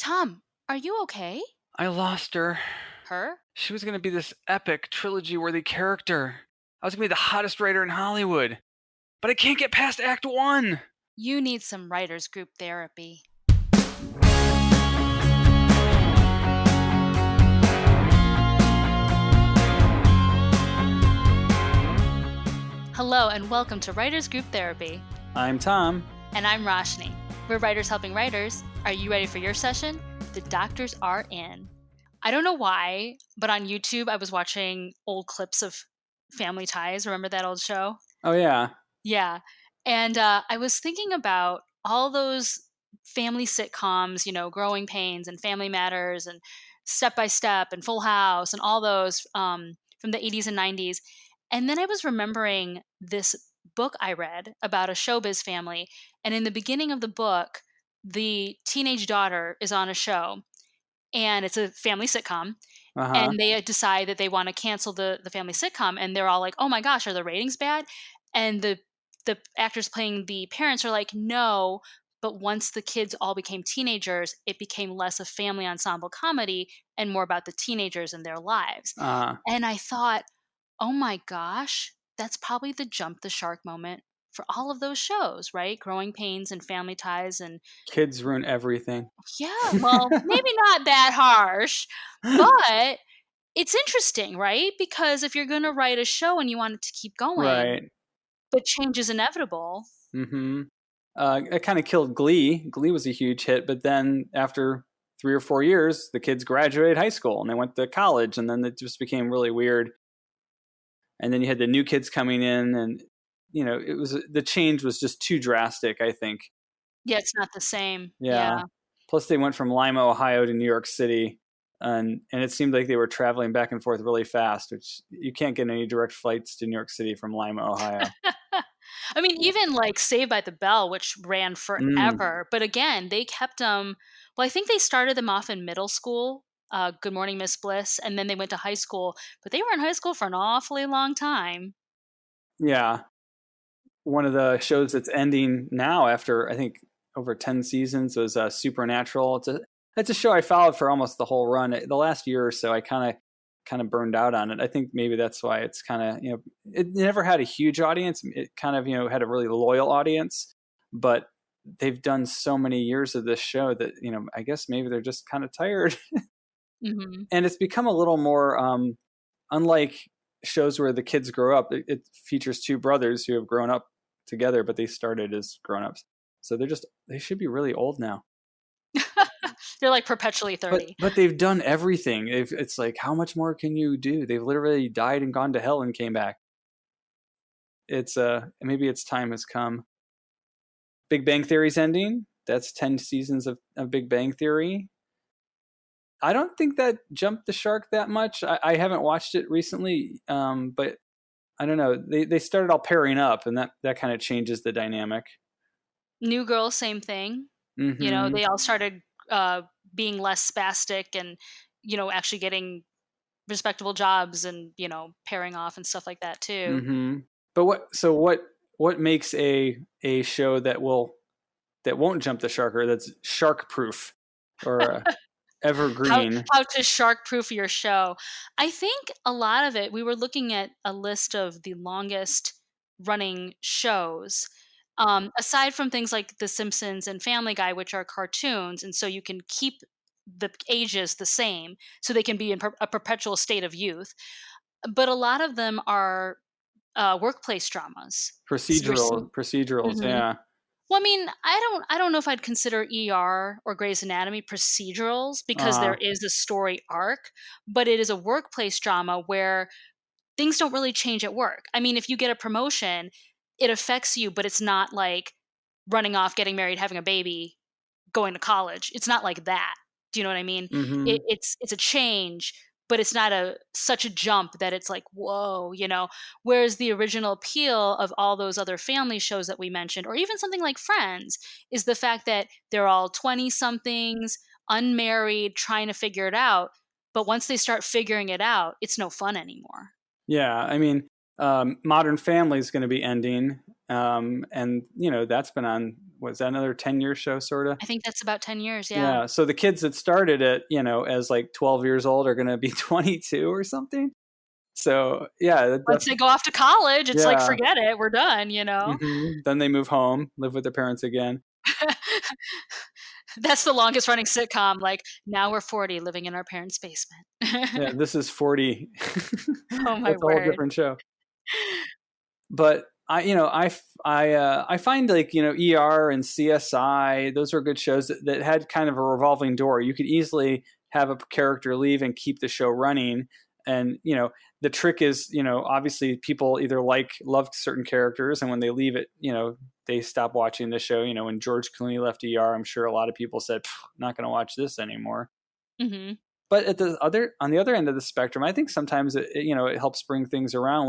Tom, are you okay? I lost her. Her? She was going to be this epic, trilogy-worthy character. I was going to be the hottest writer in Hollywood. But I can't get past Act 1! You need some writers group therapy. Hello and welcome to Writers Group Therapy. I'm Tom. And I'm Roshni. We're writers helping writers. Are you ready for your session? The doctors are in. I don't know why, but on YouTube I was watching old clips of Family Ties. Remember that old show? Oh, yeah. Yeah. And I was thinking about all those family sitcoms, Growing Pains and Family Matters and Step by Step and Full House and all those from the 80s and 90s. And then I was remembering this book I read about a showbiz family. And in the beginning of the book, the teenage daughter is on a show and it's a family sitcom. Uh-huh. And they decide that they want to cancel the family sitcom. And they're all like, oh my gosh, are the ratings bad? And the actors playing the parents are like, no, but once the kids all became teenagers, it became less a family ensemble comedy and more about the teenagers and their lives. Uh, And I thought, oh my gosh, that's probably the jump the shark moment for all of those shows, right? Growing Pains and Family Ties and Kids ruin everything. yeah, well, maybe not that harsh, but it's interesting, right? Because if you're going to write a show and you want it to keep going, Right. but change is inevitable. Mm-hmm. It kind of killed Glee. Glee was a huge hit, but then after 3 or 4 years, the kids graduated high school and they went to college, and then it just became really weird. And then you had the new kids coming in, and the change was just too drastic, I think. Yeah, it's not the same. Yeah. Yeah. Plus, they went from Lima, Ohio to New York City, and it seemed like they were traveling back and forth really fast, which you can't get any direct flights to New York City from Lima, Ohio. I mean, even like Saved by the Bell, which ran Mm, forever, but again, they kept them. Well, I think they started them off in middle school, Good Morning Miss Bliss, and then they went to high school, but they were in high school for an awfully long time. yeah. One of the shows that's ending now after, I think, over 10 seasons was Supernatural. It's a show I followed for almost the whole run. The last year or so, I kind of burned out on it. I think maybe that's why it's kind of, it never had a huge audience. It kind of, had a really loyal audience, but they've done so many years of this show that, I guess maybe they're just kind of tired. Hmm. And it's become a little more, unlike shows where the kids grow up. It features two brothers who have grown up together, but they started as grown-ups. So they should be really old now. They're like perpetually But 30. but they've done everything. It's like, how much more can you do? They've literally died and gone to hell and came back. It's maybe its time has come. Big Bang Theory's ending. That's 10 seasons of Big Bang Theory. I don't think that jumped the shark that much. I haven't watched it recently, but I don't know. They started all pairing up, and that kind of changes the dynamic. New Girl, same thing. Mm-hmm. They all started uh, being less spastic and, actually getting respectable jobs and, pairing off and stuff like that too. Mm-hmm. But what makes a show that won't jump the shark, or that's shark proof, or how evergreen? how to shark proof your show. I think a lot of it, we were looking at a list of the longest running shows. Aside from things like The Simpsons and Family Guy, which are cartoons, and so you can keep the ages the same, so they can be in a perpetual state of youth. But a lot of them are workplace dramas. So you're seeing. Procedurals, yeah. Well, I mean, I don't know if I'd consider ER or Grey's Anatomy procedurals because there uh is a story arc, but it is a workplace drama where things don't really change at work. I mean, if you get a promotion, it affects you, but it's not like running off, getting married, having a baby, going to college. It's not like that. Do you know what I mean? mm-hmm. It's a change, but it's not a such a jump that it's like whoa. Whereas the original appeal of all those other family shows that we mentioned, or even something like Friends, is the fact that they're all 20 somethings, unmarried, trying to figure it out. But once they start figuring it out, it's no fun anymore. Yeah, I mean, Modern Family is going to be ending, and that's been on was that another 10-year show, sort of? I think that's about 10 years, yeah. Yeah. So the kids that started it, as like 12 years old are going to be 22 or something. So yeah, Once they go off to college, it's like, yeah. forget it, we're done, you know? Then they move home, live with their parents again. That's the longest running sitcom, like, now we're 40 living in our parents' basement. Yeah, this is 40. Oh my That's a whole word. different show. But I find, like, ER and CSI, those are good shows that had kind of a revolving door. You could easily have a character leave and keep the show running. And the trick is, obviously people either love certain characters, and when they leave it, they stop watching the show. When George Clooney left I'm sure a lot of people said, not going to watch this anymore. Mhm. But on the other end of the spectrum, I think sometimes it helps bring things around.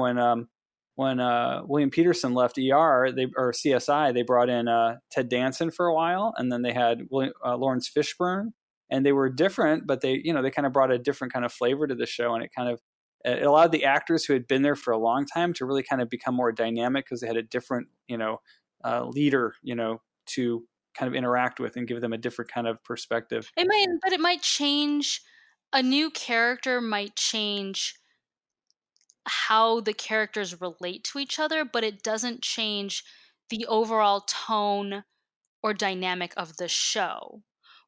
When William Peterson left or CSI, they brought in Ted Danson for a while, and then they had Lawrence Fishburne, and they were different, but they kind of brought a different kind of flavor to the show, and it allowed the actors who had been there for a long time to really kind of become more dynamic, because they had a different leader to kind of interact with and give them a different kind of perspective. It might change. A new character might change how the characters relate to each other, but it doesn't change the overall tone or dynamic of the show,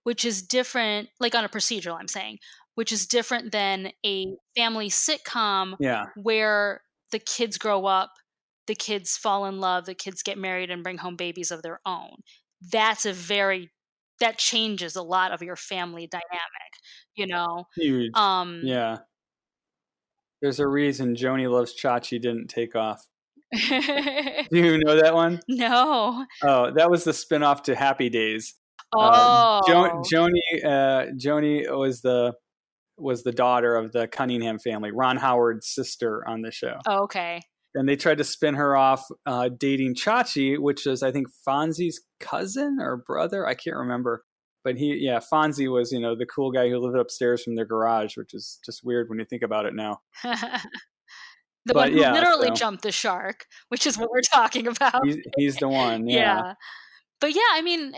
which is different, like on a procedural, I'm saying, which is different than a family sitcom Yeah, where the kids grow up, the kids fall in love, the kids get married and bring home babies of their own. That's a very that changes a lot of your family dynamic, you know? huge. Um Yeah. There's a reason Joni Loves Chachi didn't take off. Do you know that one? No. Oh, that was the spinoff to Happy Days. Uh, Oh, Joni was the daughter of the Cunningham family, Ron Howard's sister on the show. okay. And they tried to spin her off dating Chachi, which is, I think, Fonzie's cousin or brother. I can't remember. But Fonzie was, the cool guy who lived upstairs from their garage, which is just weird when you think about it now. The one But who yeah, literally so jumped the shark, which is what we're talking about. he's the one. Yeah. Yeah. But yeah, I mean,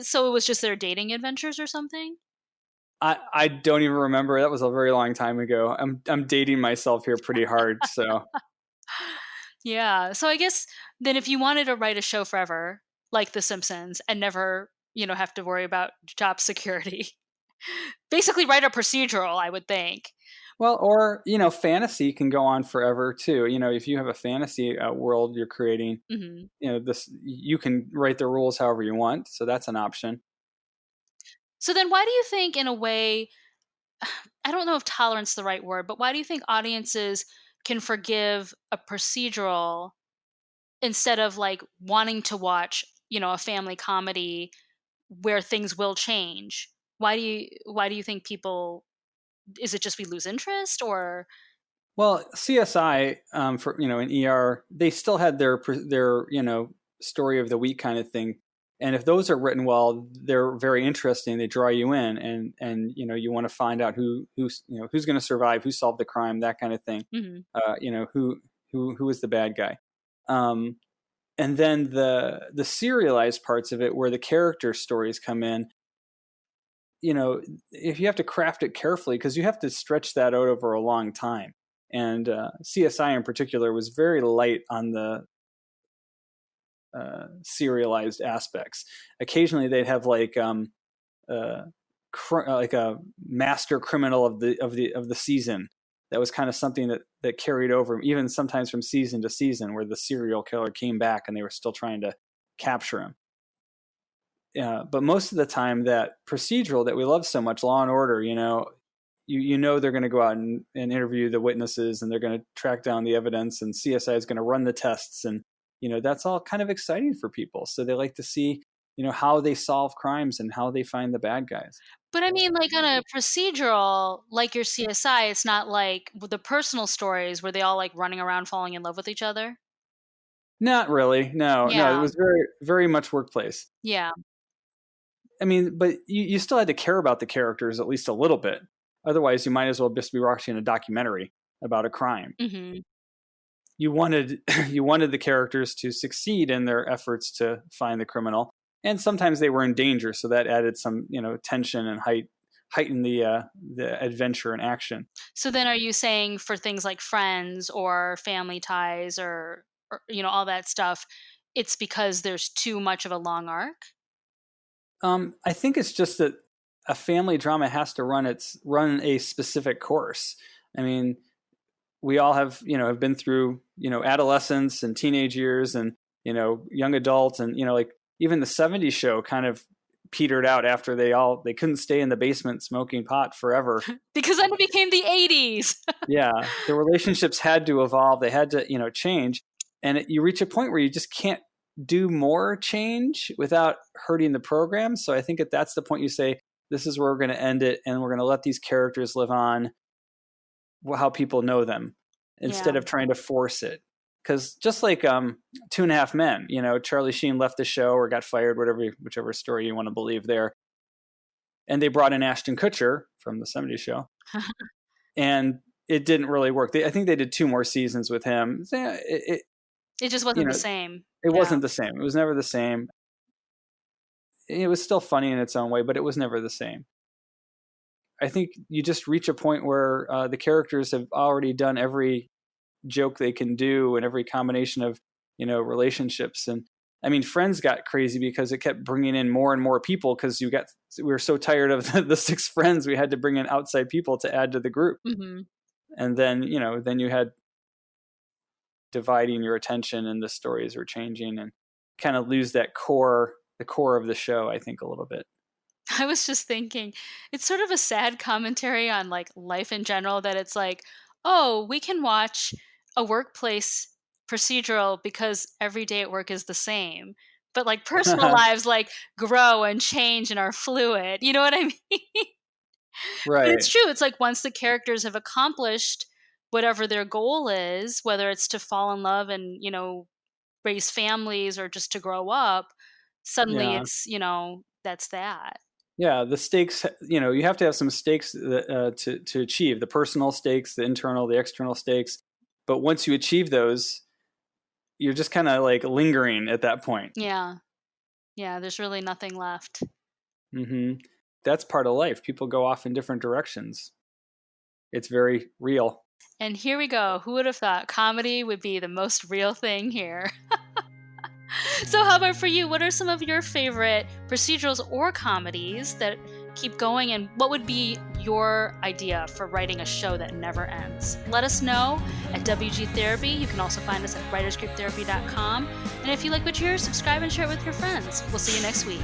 so it was just their dating adventures or something? I don't even remember. That was a very long time ago. I'm dating myself here pretty hard. So Yeah. So I guess then if you wanted to write a show forever, like The Simpsons, and never, have to worry about job security, basically write a procedural, I would think. well, or fantasy can go on forever too. If you have a fantasy world you're creating, Mhm. this you can write the rules however you want. So that's an option. So then why do you think in a way, I don't know if tolerance is the right word, but why do you think audiences can forgive a procedural instead of like wanting to watch, a family comedy where things will change? Why do you think people, is it just we lose interest or Well, CSI for in ER, they still had their story of the week kind of thing, and if those are written well, they're very interesting. They draw you in, and you want to find out who's going to survive, who solved the crime, that kind of thing. Mhm. Who is the bad guy, um, and then the serialized parts of it, where the character stories come in. If you have to craft it carefully, because you have to stretch that out over a long time. And CSI in particular was very light on the serialized aspects. Occasionally, they'd have uh, like a master criminal of the season. That was kind of something that carried over, even sometimes from season to season, where the serial killer came back and they were still trying to capture him. But most of the time, that procedural that we love so much, Law and Order, they're going to go out and interview the witnesses, and they're going to track down the evidence, and CSI is going to run the tests, and that's all kind of exciting for people. So they like to see how they solve crimes and how they find the bad guys. but I mean, like, on a procedural, like your CSI, it's not like with the personal stories where they all, like, running around falling in love with each other? Not really. No, no. It Yeah, was very, very much workplace. yeah. I mean, but you still had to care about the characters at least a little bit. Otherwise, you might as well just be watching a documentary about a crime. Mhm. You wanted you wanted the characters to succeed in their efforts to find the criminal, and sometimes they were in danger, so that added some tension and heightened the adventure and action. So then are you saying for things like Friends or Family Ties or all that stuff, it's because there's too much of a long arc? I think it's just that a family drama has to run a specific course. I mean, we all have been through adolescence and teenage years and young adults, and like even the '70s show kind of petered out after they couldn't stay in the basement smoking pot forever. Because then it became the 80s. Yeah, the relationships had to evolve. They had to change, and you reach a point where you just can't do more change without hurting the program. So I think that's the point you say, this is where we're going to end it, and we're going to let these characters live on how people know them instead Yeah. of trying to force it. Because just like Two and a Half Men, Charlie Sheen left the show or got fired, whichever story you want to believe there, and they brought in Ashton Kutcher from the '70s show, and it didn't really work. I think they did 2 more seasons with him. It just You wasn't the know, same. it Yeah. wasn't the same. It was never the same. It was still funny in its own way, but it was never the same. I think you just reach a point where the characters have already done every joke they can do and every combination of relationships. And I mean, Friends got crazy because it kept bringing in more and more people, because we were so tired of the 6 friends, we had to bring in outside people to add to the group. Mhm. And then you had dividing your attention, and the stories were changing, and kind of lose the core of the show, I think, a little bit. I was just thinking, it's sort of a sad commentary on like life in general that it's like, oh, we can watch a workplace procedural because every day at work is the same. But like personal lives like grow and change and are fluid. You know what I mean? But it's Right. true. It's like once the characters have accomplished whatever their goal is, whether it's to fall in love and, raise families or just to grow up, suddenly Yeah. it's that's that. Yeah, the stakes, you have to have some stakes to achieve the personal stakes, the internal, the external stakes. But once you achieve those, you're just kind of like lingering at that point. Yeah. Yeah, there's really nothing left. hmm That's part of life. People go off in different directions. It's very real. And here we go. Who would have thought comedy would be the most real thing here? So, how about for you? What are some of your favorite procedurals or comedies that keep going? And what would be your idea for writing a show that never ends? Let us know at WG Therapy. You can also find us at writersgrouptherapy.com. And if you like what you hear, subscribe and share it with your friends. We'll see you next week.